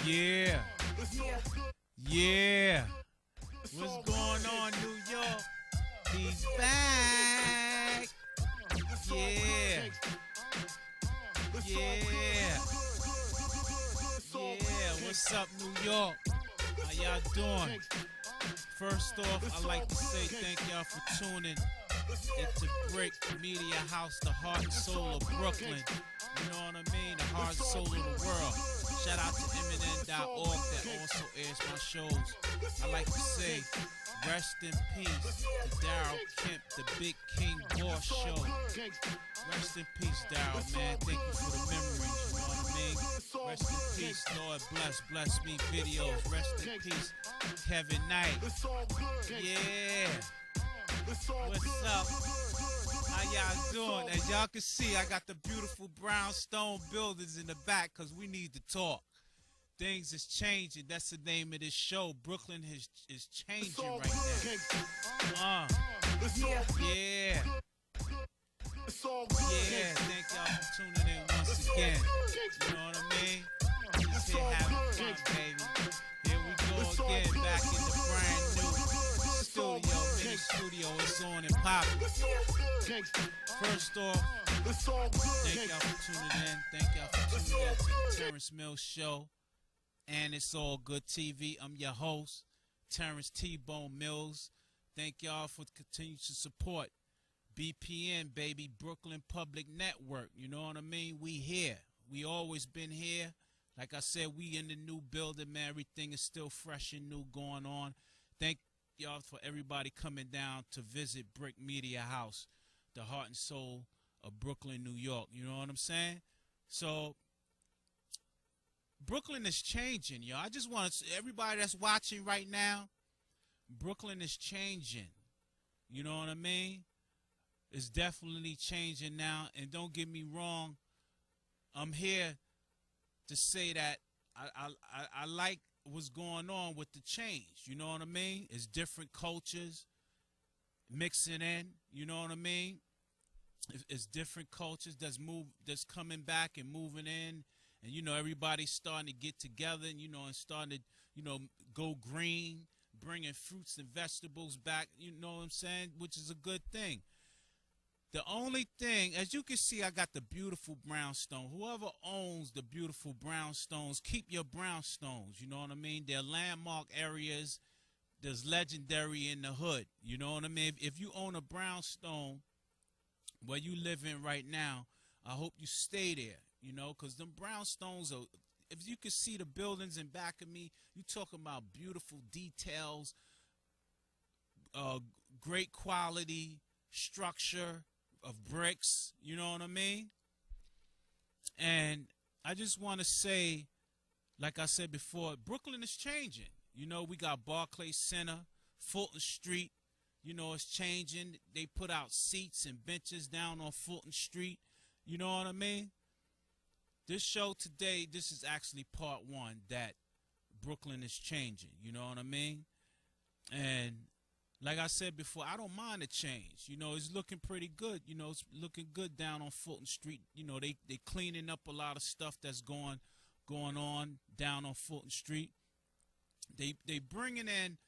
Yeah. Yeah. What's going on, New York? He's back. Yeah. Yeah. Yeah. What's up, New York? How y'all doing? First off, I'd like to say thank y'all for tuning into Brick Media House, the heart and soul of Brooklyn. You know what I mean? The heart and soul of the world. Shout out to MNN.org that also airs my shows. I like to say, rest in peace to Daryl Kemp, the Big King Boss Show. Rest in peace, Daryl, man. Thank you for the memories, you know what I mean? Rest in peace, Lord bless me videos. Rest in peace, Kevin Knight. Yeah. What's up? How y'all doing? As y'all can see, I got the beautiful brownstone buildings in the back because we need to talk. Things is changing. That's the name of this show. Brooklyn is changing right now. Yeah. Yeah, thank y'all for tuning in once again. You know what I mean? Just here having fun, baby. Here we go again, back in the brand new studio, mini studio. It's on and popping. First off, thank y'all for tuning in. Thank y'all for tuning in to the Terrence Mills Show. And It's All Good TV. I'm your host, Terrence T-Bone Mills. Thank y'all for continuing to support BPN, baby, Brooklyn Public Network. You know what I mean? We here. We always been here. Like I said, we in the new building, man. Everything is still fresh and new going on. Thank y'all for everybody coming down to visit Brick Media House, the heart and soul of Brooklyn, New York. You know what I'm saying? So Brooklyn is changing, yo. I just want to, everybody that's watching right now, Brooklyn is changing. You know what I mean? It's definitely changing now. And don't get me wrong, I'm here to say that I like what's going on with the change. You know what I mean? It's different cultures mixing in. You know what I mean? It's different cultures that's coming back and moving in. And, you know, everybody's starting to get together and, you know, and starting to, you know, go green, bringing fruits and vegetables back, you know what I'm saying, which is a good thing. The only thing, as you can see, I got the beautiful brownstone. Whoever owns the beautiful brownstones, keep your brownstones, you know what I mean? They're landmark areas. There's legendary in the hood, you know what I mean? If you own a brownstone where you live in right now, I hope you stay there. You know, because them brownstones are, if you can see the buildings in back of me, you talking about beautiful details, great quality structure of bricks, you know what I mean? And I just want to say, like I said before, Brooklyn is changing. You know, we got Barclays Center, Fulton Street, you know, it's changing. They put out seats and benches down on Fulton Street, you know what I mean? This show today, this is actually part one, that Brooklyn is changing, you know what I mean? And like I said before, I don't mind the change. You know, it's looking pretty good. You know, it's looking good down on Fulton Street. You know, they cleaning up a lot of stuff that's going on down on Fulton Street. They bringing in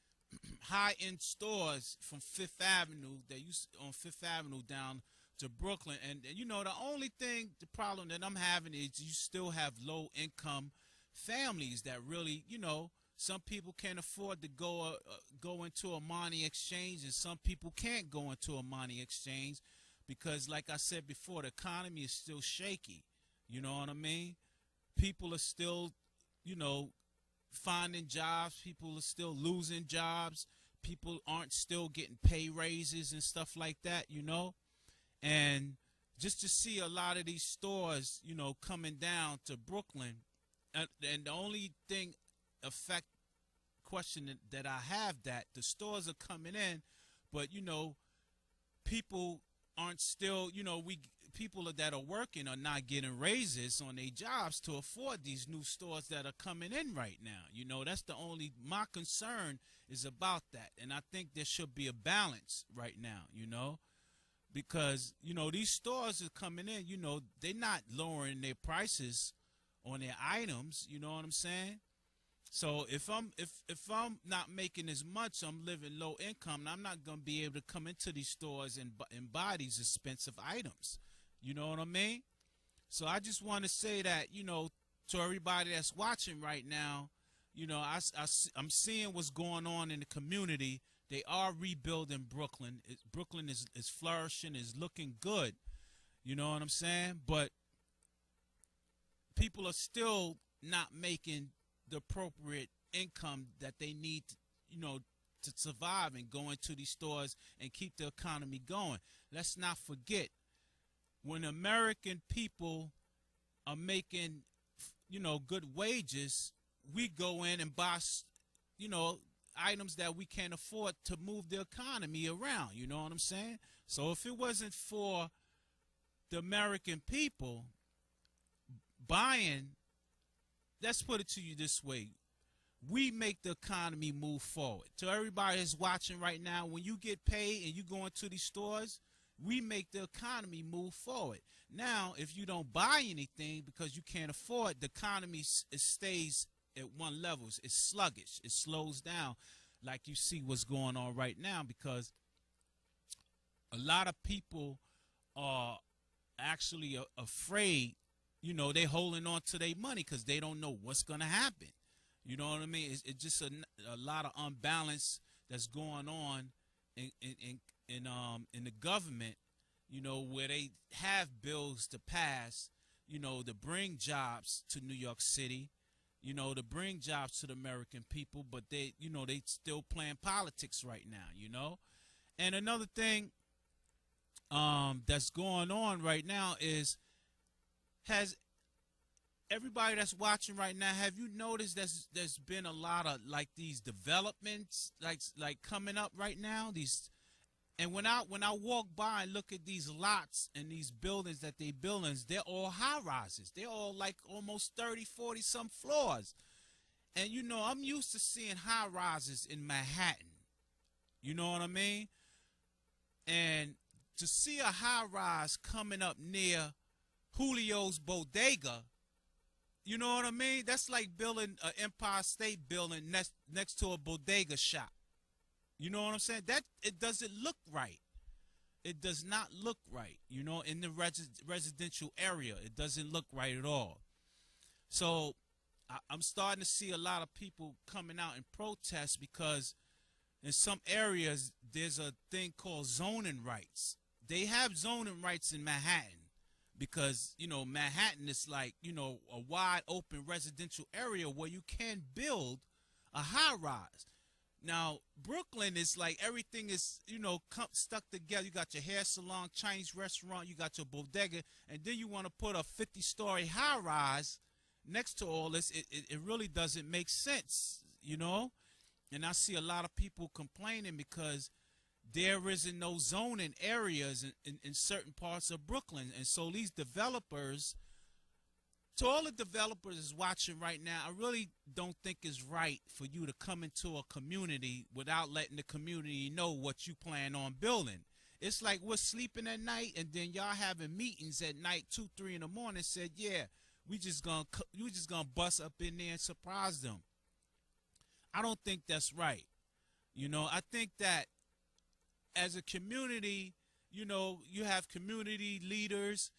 high-end stores from Fifth Avenue. They used on Fifth Avenue down to Brooklyn, and you know, the only thing, the problem that I'm having is you still have low income families that really, you know, some people can't afford to go into a money exchange, and some people can't go into a money exchange because, like I said before, the economy is still shaky. You know what I mean? People are still, you know, finding jobs. People are still losing jobs. People aren't still getting pay raises and stuff like that, you know? And just to see a lot of these stores, you know, coming down to Brooklyn, and the only thing question that I have, that the stores are coming in, but, you know, people aren't still, you know, people that are working are not getting raises on their jobs to afford these new stores that are coming in right now. You know, that's the only, my concern is about that. And I think there should be a balance right now, you know. Because, you know, these stores are coming in, you know, they're not lowering their prices on their items. You know what I'm saying? So if I'm not making as much, I'm living low income, and I'm not gonna be able to come into these stores and buy these expensive items. You know what I mean? So I just want to say that, to everybody that's watching right now, I'm seeing what's going on in the community. They are rebuilding Brooklyn. Brooklyn is flourishing, is looking good. You know what I'm saying? But people are still not making the appropriate income that they need, to survive and go into these stores and keep the economy going. Let's not forget, when American people are making, good wages, we go in and buy, items that we can't afford to move the economy around. You know what I'm saying? So if it wasn't for the American people buying, let's put it to you this way. We make the economy move forward. To everybody that's watching right now, when you get paid and you go into these stores, we make the economy move forward. Now, if you don't buy anything because you can't afford, the economy it stays at one level. It's sluggish. It slows down, like you see what's going on right now, because a lot of people are actually afraid. They holding on to their money because they don't know what's going to happen. You know what I mean? It's just a lot of unbalance that's going on in the government, where they have bills to pass, to bring jobs to New York City, to bring jobs to the American people, but they still playing politics right now, And another thing that's going on right now is, has everybody that's watching right now, have you noticed there's been a lot of like these developments like coming up right now? And when I walk by and look at these lots and these buildings that they building, they're all high rises. They're all like almost 30, 40 some floors. And I'm used to seeing high rises in Manhattan. You know what I mean? And to see a high rise coming up near Julio's bodega, you know what I mean? That's like building an Empire State Building next to a bodega shop. You know what I'm saying? That it doesn't look right. It does not look right. In the residential area, it doesn't look right at all. So I'm starting to see a lot of people coming out in protest because in some areas there's a thing called zoning rights. They have zoning rights in Manhattan because, Manhattan is like, a wide open residential area where you can build a high rise. Now, Brooklyn is like everything is, stuck together. You got your hair salon, Chinese restaurant, you got your bodega, and then you want to put a 50-story high rise next to all this. It really doesn't make sense, And I see a lot of people complaining because there isn't no zoning areas in certain parts of Brooklyn. And so these developers, to all the developers is watching right now, I really don't think it's right for you to come into a community without letting the community know what you plan on building. It's like we're sleeping at night and then y'all having meetings at night, 2, 3 in the morning, said, yeah, we just gonna bust up in there and surprise them. I don't think that's right. I think that as a community, you have community leaders.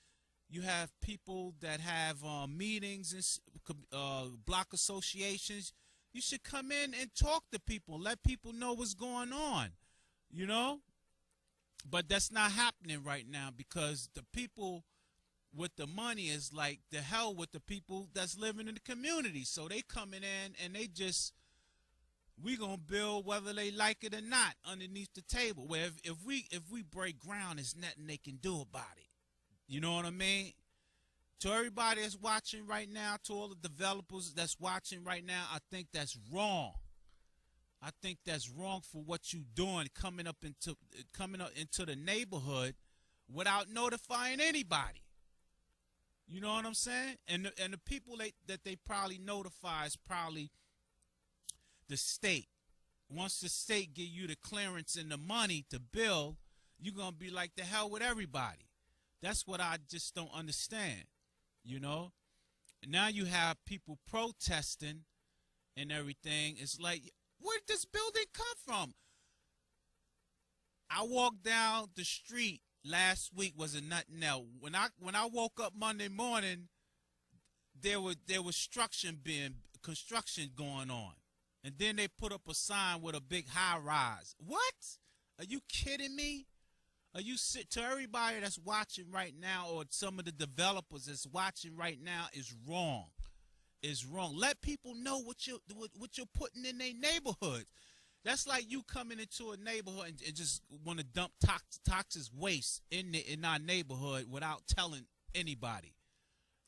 You have people that have meetings and block associations. You should come in and talk to people, let people know what's going on, But that's not happening right now because the people with the money is like the hell with the people that's living in the community. So they coming in and they just, we gonna build whether they like it or not underneath the table. Where if we break ground, there's nothing they can do about it. You know what I mean? To everybody that's watching right now, to all the developers that's watching right now, I think that's wrong. I think that's wrong for what you doing, coming up into the neighborhood without notifying anybody. You know what I'm saying? And the people that they probably notify is probably the state. Once the state give you the clearance and the money to build, you're going to be like the hell with everybody. That's what I just don't understand, Now you have people protesting and everything. It's like, where did this building come from? I walked down the street last week, was it nothing else. When I woke up Monday morning, there was construction going on. And then they put up a sign with a big high rise. What? Are you kidding me? Are you to everybody that's watching right now, or some of the developers that's watching right now, is wrong. Is wrong. Let people know what you're putting in their neighborhood. That's like you coming into a neighborhood and just want to dump toxic waste in our neighborhood without telling anybody.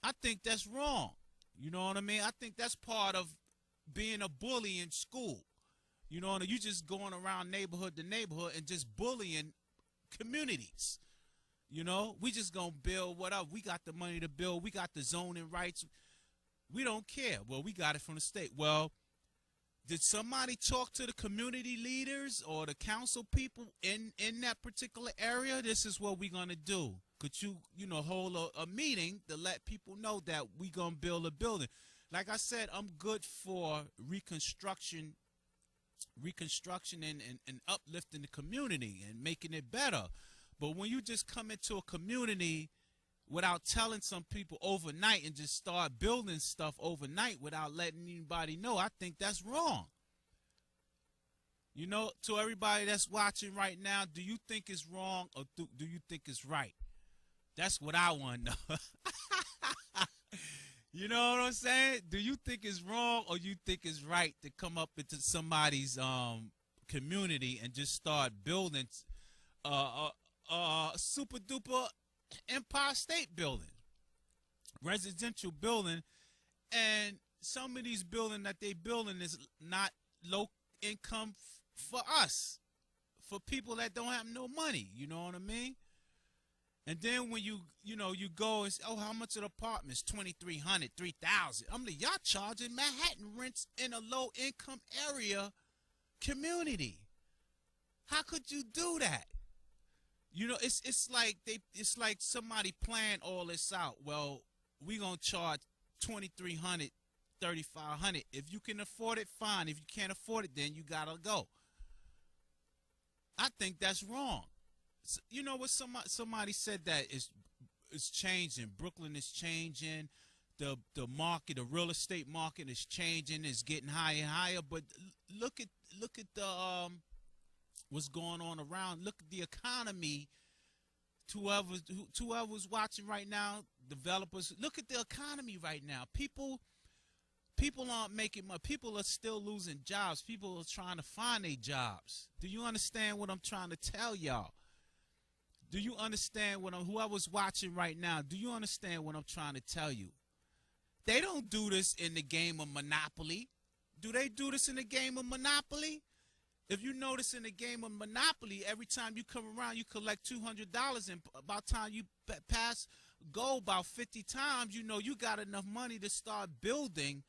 I think that's wrong. You know what I mean? I think that's part of being a bully in school. You know, you just going around neighborhood to neighborhood and just bullying communities. You know, we just gonna build whatever. We got the money to build. We got the zoning rights. We don't care. Well, we got it from the state. Well, did somebody talk to the community leaders or the council people in that particular area? This is what we're gonna do. Could you hold a meeting to let people know that we gonna build a building? Like I said, I'm good for reconstruction and uplifting the community and making it better. But when you just come into a community without telling some people overnight and just start building stuff overnight without letting anybody know, I think that's wrong. You know, to everybody that's watching right now, do you think it's wrong or do you think it's right? That's what I want to know. You know what I'm saying? Do you think it's wrong or you think it's right to come up into somebody's community and just start building super duper Empire State Building, residential building, and some of these buildings that they building is not low income for us, for people that don't have no money. You know what I mean? And then when you go and say, oh, how much are the apartments? $2,300, $3,000. I'm like, y'all charging Manhattan rents in a low income area community. How could you do that? You know, it's like somebody planned all this out. Well, we gonna charge $2,300, $3,500. If you can afford it, fine. If you can't afford it, then you gotta go. I think that's wrong. You know what? Somebody said that it's changing. Brooklyn is changing. The market, the real estate market is changing. It's getting higher and higher. But look at the what's going on around. Look at the economy. Whoever's watching right now, developers, look at the economy right now. People aren't making money. People are still losing jobs. People are trying to find their jobs. Do you understand what I'm trying to tell y'all? Do you understand whoever's watching right now, do you understand what I'm trying to tell you? They don't do this in the game of Monopoly. Do they do this in the game of Monopoly? If you notice in the game of Monopoly, every time you come around, you collect $200, and by the time you pass go about 50 times, you got enough money to start building,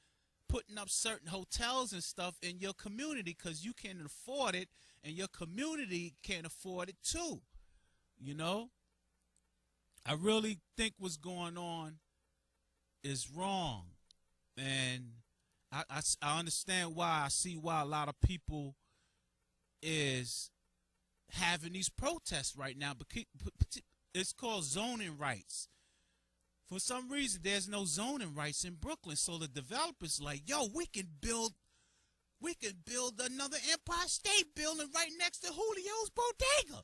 putting up certain hotels and stuff in your community because you can afford it, and your community can afford it too. You know, I really think what's going on is wrong, and I understand why. I see why a lot of people is having these protests right now. It's called zoning rights. For some reason, there's no zoning rights in Brooklyn, so the developers like, yo, we can build another Empire State Building right next to Julio's Bodega.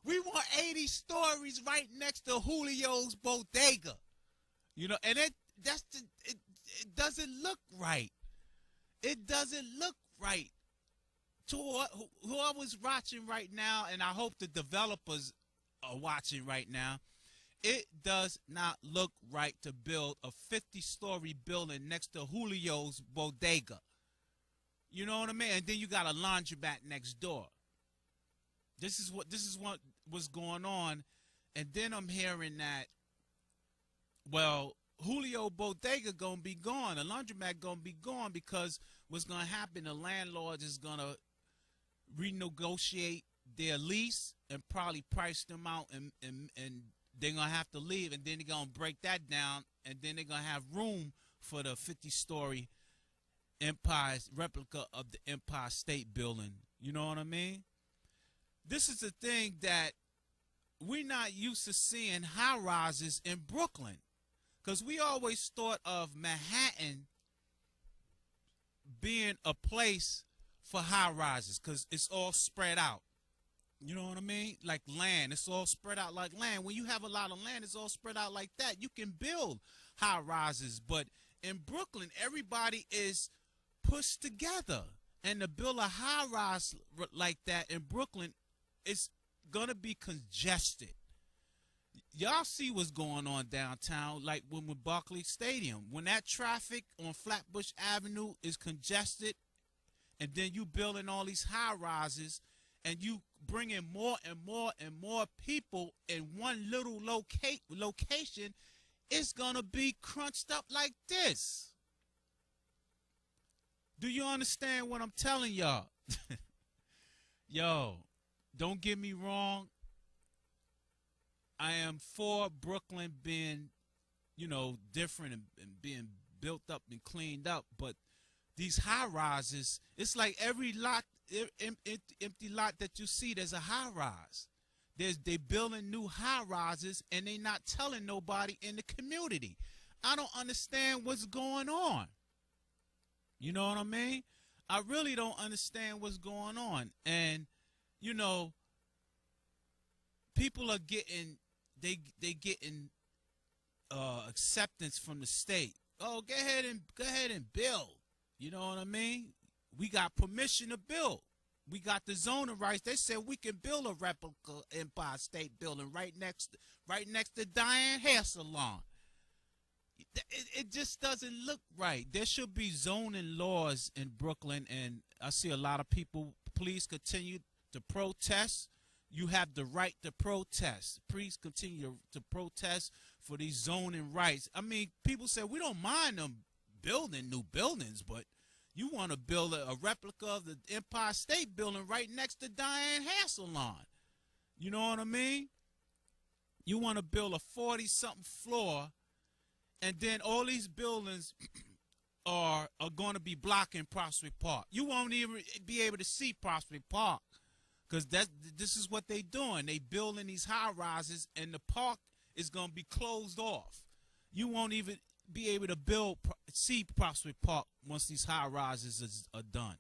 We want 80 stories right next to Julio's Bodega. And it doesn't look right. It doesn't look right. To whoever's watching right now, and I hope the developers are watching right now, it does not look right to build a 50-story building next to Julio's Bodega. You know what I mean? And then you got a laundromat next door. This is what was going on. And then I'm hearing that, well, Julio Bodega gonna be gone. The laundromat gonna be gone because what's gonna happen, the landlord is gonna renegotiate their lease and probably price them out and they're going to have to leave, and then they're going to break that down, and then they're going to have room for the 50-story Empire's replica of the Empire State Building. You know what I mean? This is the thing that we're not used to seeing high rises in Brooklyn, because we always thought of Manhattan being a place for high rises because it's all spread out. You know what I mean? Like land. It's all spread out like land. When you have a lot of land, it's all spread out like that. You can build high rises. But in Brooklyn, everybody is pushed together. And to build a high rise like that in Brooklyn, it's going to be congested. Y'all see what's going on downtown, like with Barclays Stadium. When that traffic on Flatbush Avenue is congested, and then you building all these high rises, and you bring in more and more and more people in one little location, it's going to be crunched up like this. Do you understand what I'm telling y'all? Yo, don't get me wrong. I am for Brooklyn being, different and being built up and cleaned up, but these high rises, it's like every lot, empty lot that you see, there's a high rise. They building new high rises, and they not telling nobody in the community. I don't understand what's going on. You know what I mean? I really don't understand what's going on. And, people are getting, they getting acceptance from the state. Oh, go ahead and build. You know what I mean? We got permission to build. We got the zoning rights. They said we can build a replica Empire State Building right next to Diane Hair Salon. It just doesn't look right. There should be zoning laws in Brooklyn, and I see a lot of people. Please continue to protest. You have the right to protest. Please continue to protest for these zoning rights. I mean, people say we don't mind them building new buildings, but you want to build a replica of the Empire State Building right next to Diane Hair Salon. You know what I mean? You want to build a 40-something floor, and then all these buildings are going to be blocking Prospect Park. You won't even be able to see Prospect Park, because this is what they doing. They building these high rises, and the park is going to be closed off. You won't even be able to see Prospect Park once these high rises are done.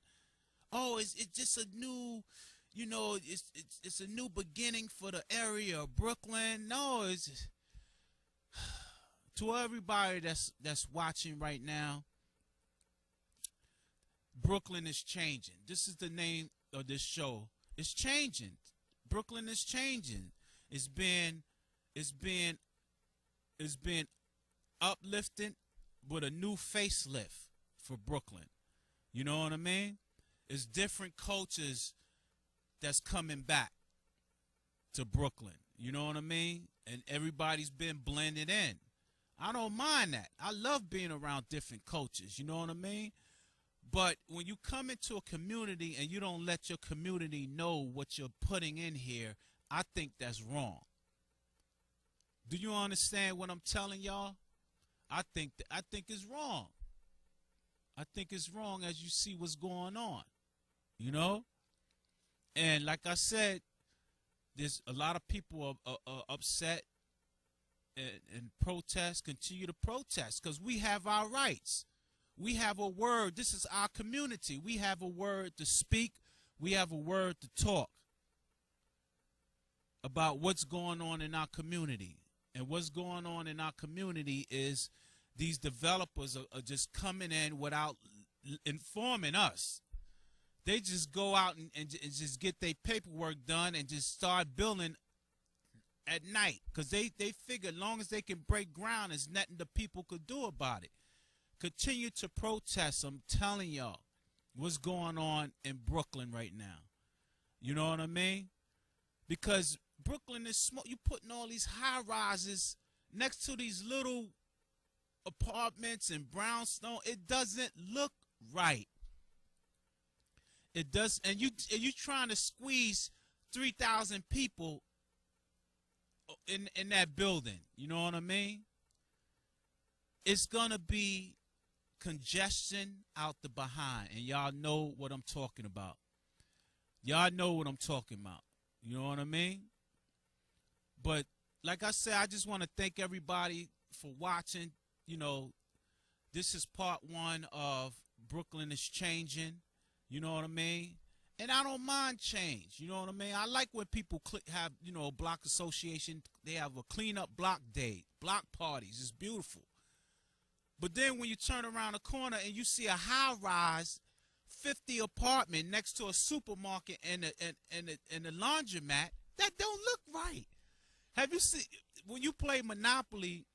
Oh, it's just a new, it's a new beginning for the area of Brooklyn. No, it's to everybody that's watching right now. Brooklyn is changing. This is the name of this show. It's changing. Brooklyn is changing. It's been uplifted with a new facelift for Brooklyn. You know what I mean? It's different cultures that's coming back to Brooklyn. You know what I mean? And everybody's been blended in. I don't mind that. I love being around different cultures. You know what I mean? But when you come into a community and you don't let your community know what you're putting in here, I think that's wrong. Do you understand what I'm telling y'all? I think it's wrong. I think it's wrong as you see what's going on, And like I said, there's a lot of people are upset and protest, continue to protest, because we have our rights. We have a word. This is our community. We have a word to speak. We have a word to talk about what's going on in our community. And what's going on in our community is these developers are just coming in without informing us. They just go out and just get their paperwork done and just start building at night, because they figure as long as they can break ground, there's nothing the people could do about it. Continue to protest. I'm telling y'all what's going on in Brooklyn right now. You know what I mean? Because Brooklyn is small. You putting all these high rises next to these little apartments in brownstone. It doesn't look right. It does, and you trying to squeeze 3,000 people in that building. You know what I mean? It's gonna be congestion out the behind, and y'all know what I'm talking about. Y'all know what I'm talking about. You know what I mean? But like I said, I just want to thank everybody for watching. You know, this is part one of Brooklyn is Changing. You know what I mean? And I don't mind change. You know what I mean? I like when people have, you know, block association. They have a cleanup block day, block parties. It's beautiful. But then when you turn around the corner and you see a high-rise 50 apartment next to a supermarket and a laundromat, that don't look right. Have you seen, when you play Monopoly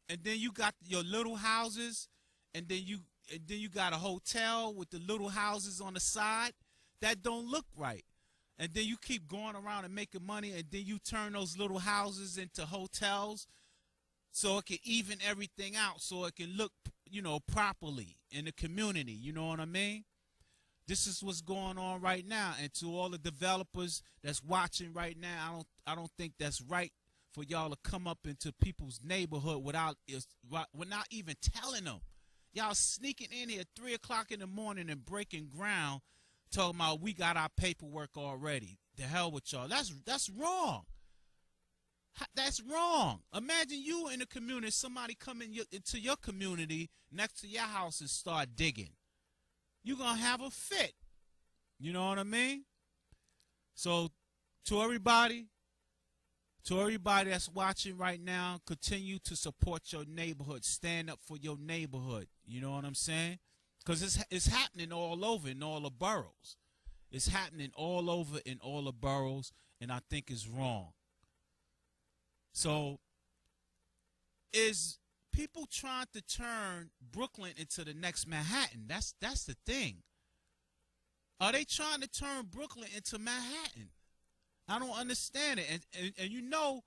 and then you got your little houses and then you got a hotel with the little houses on the side, that don't look right. And then you keep going around and making money, and then you turn those little houses into hotels so it can even everything out, so it can look, you know, properly in the community. You know what I mean? This is what's going on right now. And to all the developers that's watching right now, I don't think that's right for y'all to come up into people's neighborhood without even telling them. Y'all sneaking in here at 3 o'clock in the morning and breaking ground, talking about we got our paperwork already. The hell with y'all. That's wrong. That's wrong. Imagine you in the community, somebody come into your community next to your house and start digging. You're going to have a fit. You know what I mean? So to everybody that's watching right now, continue to support your neighborhood. Stand up for your neighborhood. You know what I'm saying? Because it's happening all over in all the boroughs. It's happening all over in all the boroughs, and I think it's wrong. So is people trying to turn Brooklyn into the next Manhattan? That's the thing. Are they trying to turn Brooklyn into Manhattan? I don't understand it. And you know,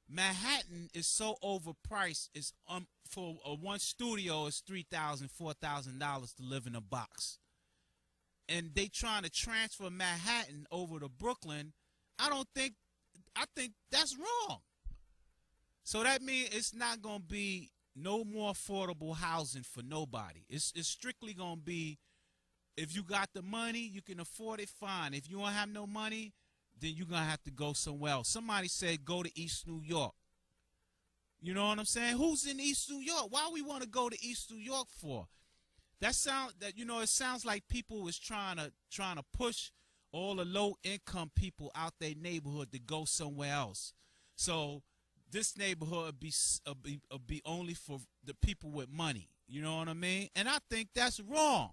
Manhattan is so overpriced. It's for one studio is $3,000, $4,000 to live in a box. And they trying to transfer Manhattan over to Brooklyn. I think that's wrong. So that means it's not going to be no more affordable housing for nobody. It's strictly going to be, if you got the money, you can afford it, fine. If you don't have no money, then you're going to have to go somewhere else. Somebody said go to East New York. You know what I'm saying? Who's in East New York? Why we want to go to East New York for? It sounds like people is trying to push all the low income people out their neighborhood to go somewhere else. So this neighborhood be only for the people with money. You know what I mean? And I think that's wrong.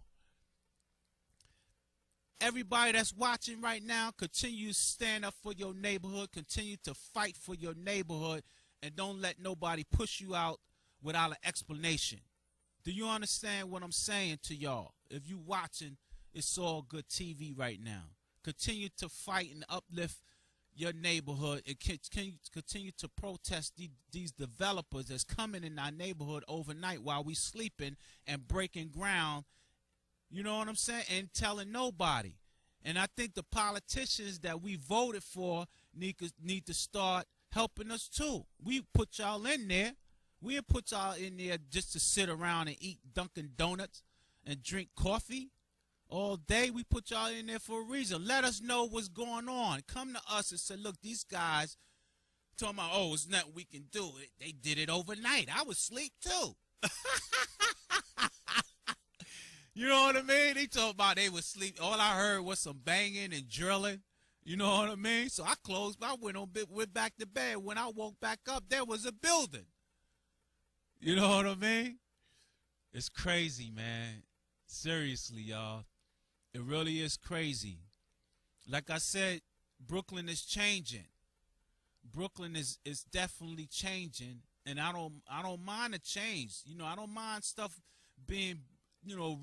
Everybody that's watching right now, continue to stand up for your neighborhood. Continue to fight for your neighborhood. And don't let nobody push you out without an explanation. Do you understand what I'm saying to y'all? If you watching Itsallgoodtv right now, continue to fight and uplift your neighborhood and continue to protest these developers that's coming in our neighborhood overnight while we sleeping and breaking ground. You know what I'm saying? And telling nobody. And I think the politicians that we voted for need to start helping us too. We put y'all in there. We didn't put y'all in there just to sit around and eat Dunkin' Donuts and drink coffee all day. We put y'all in there for a reason. Let us know what's going on. Come to us and say, look, these guys talking about, oh, it's nothing we can do. They did it overnight. I was asleep too. You know what I mean? They talking about they was asleep. All I heard was some banging and drilling. You know what I mean? So I went back to bed. When I woke back up, there was a building. You know what I mean? It's crazy, man. Seriously, y'all. It really is crazy. Like I said, Brooklyn is changing. Brooklyn is definitely changing, and I don't mind a change. You know, I don't mind stuff being, you know,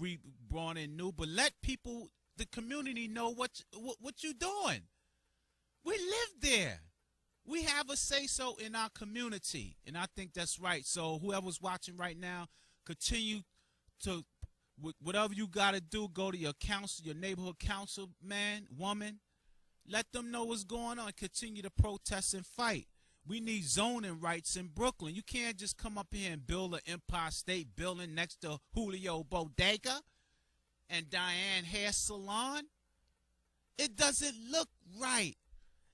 brought in new, but let people, the community, know what you're doing. We live there. We have a say-so in our community, and I think that's right. So whoever's watching right now, continue to, whatever you got to do, go to your council, your neighborhood council, man, woman. Let them know what's going on. Continue to protest and fight. We need zoning rights in Brooklyn. You can't just come up here and build an Empire State Building next to Julio Bodega and Diane Hair Salon. It doesn't look right.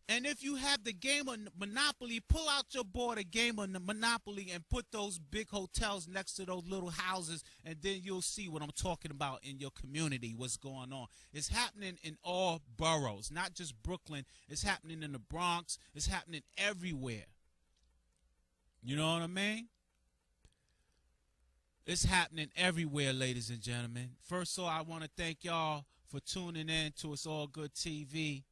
And if you have the game of Monopoly, pull out your board a game of Monopoly and put those big hotels next to those little houses, and then you'll see what I'm talking about in your community, what's going on. It's happening in all boroughs, not just Brooklyn. It's happening in the Bronx. It's happening everywhere. You know what I mean? It's happening everywhere, ladies and gentlemen. First of all, I want to thank y'all for tuning in to It's All Good TV.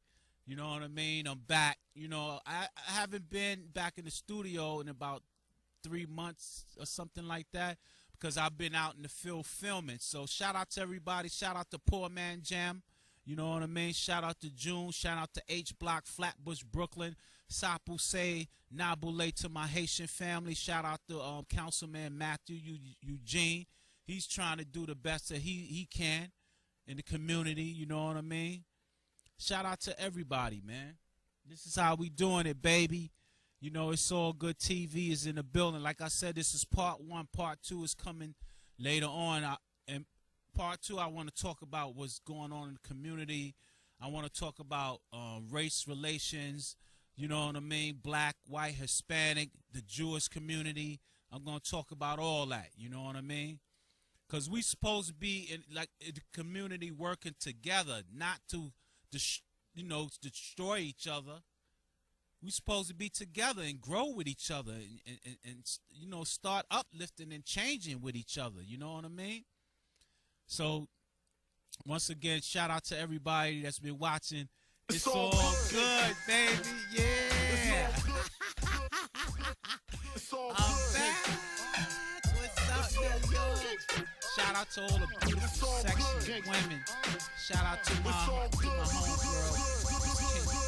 You know what I mean? I'm back. You know, I haven't been back in the studio in about 3 months or something like that because I've been out in the field filming. So shout out to everybody. Shout out to Poor Man Jam. You know what I mean? Shout out to June. Shout out to H Block, Flatbush, Brooklyn. Sapu say Nabule to my Haitian family. Shout out to Councilman Matthew Eugene. He's trying to do the best that he can in the community. You know what I mean? Shout out to everybody, man. This is how we doing it, baby. You know, It's All Good TV is in the building. Like I said, this is part 1. Part 2 is coming later on. And part 2, I want to talk about what's going on in the community. I want to talk about race relations. You know what I mean? Black, white, Hispanic, the Jewish community. I'm going to talk about all that. You know what I mean? Because we supposed to be in the community working together, not to destroy each other. We're supposed to be together and grow with each other and start uplifting and changing with each other. You know what I mean? So, once again, shout out to everybody that's been watching. It's all good, baby. Yeah. I'm back. What's up, yo? Shout out to all the beautiful, sexy women. Shout out to my homegirl,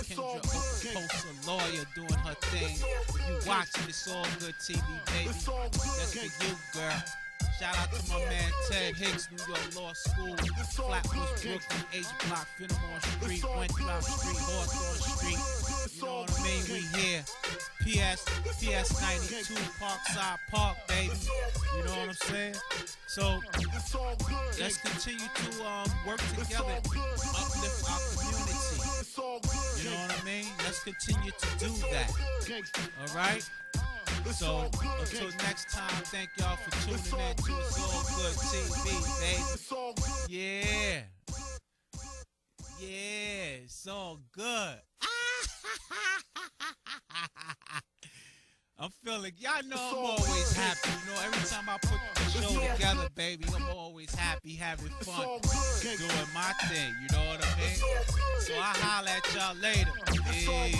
Kendra Oposa, lawyer, doing her thing. You watching It's All Good TV, baby. That's for you, girl. Shout out to my man Ted Hicks, New York Law School, Flatbush, Brooklyn, H Block, Fenimore Street, Wentworth Street, Hawthorne Street. You know what I mean? We here. PS 92, Parkside Park, baby. You know what I'm saying? So let's continue to work together, uplift our community. You know what I mean? Let's continue to do that. All right? So until next time, thank y'all for tuning in to It's All Good TV, baby. Yeah. Yeah, it's all good. I'm feeling, y'all know I'm always happy. You know, every time I put the show together, baby, I'm always happy, having fun, doing my thing. You know what I mean? So I holla at y'all later. Hey.